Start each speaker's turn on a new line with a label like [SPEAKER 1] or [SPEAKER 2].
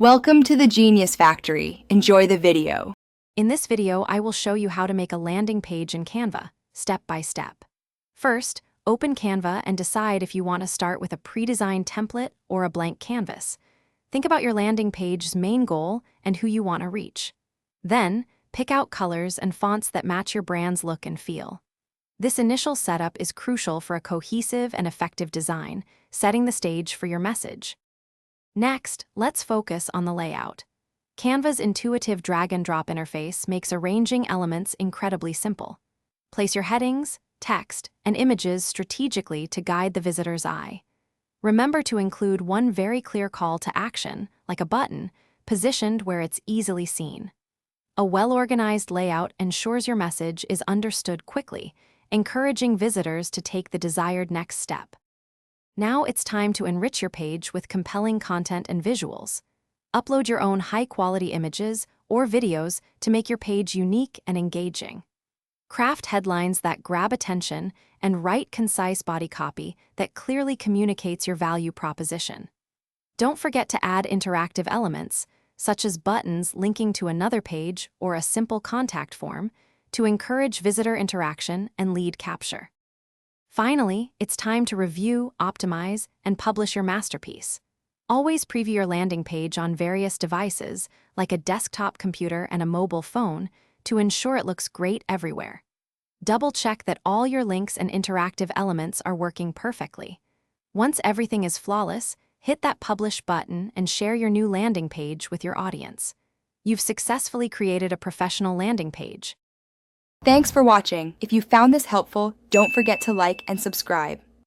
[SPEAKER 1] Welcome to the Genius Factory. Enjoy the video.
[SPEAKER 2] In this video, I will show you how to make a landing page in Canva, step by step. First, open Canva and decide if you want to start with a pre-designed template or a blank canvas. Think about your landing page's main goal and who you want to reach. Then, pick out colors and fonts that match your brand's look and feel. This initial setup is crucial for a cohesive and effective design, setting the stage for your message. Next, let's focus on the layout. Canva's intuitive drag-and-drop interface makes arranging elements incredibly simple. Place your headings, text, and images strategically to guide the visitor's eye. Remember to include one very clear call to action, like a button, positioned where it's easily seen. A well-organized layout ensures your message is understood quickly, encouraging visitors to take the desired next step. Now it's time to enrich your page with compelling content and visuals. Upload your own high-quality images or videos to make your page unique and engaging. Craft headlines that grab attention and write concise body copy that clearly communicates your value proposition. Don't forget to add interactive elements, such as buttons linking to another page or a simple contact form, to encourage visitor interaction and lead capture. Finally, it's time to review, optimize, and publish your masterpiece. Always preview your landing page on various devices, like a desktop computer and a mobile phone, to ensure it looks great everywhere. Double-check that all your links and interactive elements are working perfectly. Once everything is flawless, hit that Publish button and share your new landing page with your audience. You've successfully created a professional landing page.
[SPEAKER 1] Thanks for watching. If you found this helpful, don't forget to like and subscribe.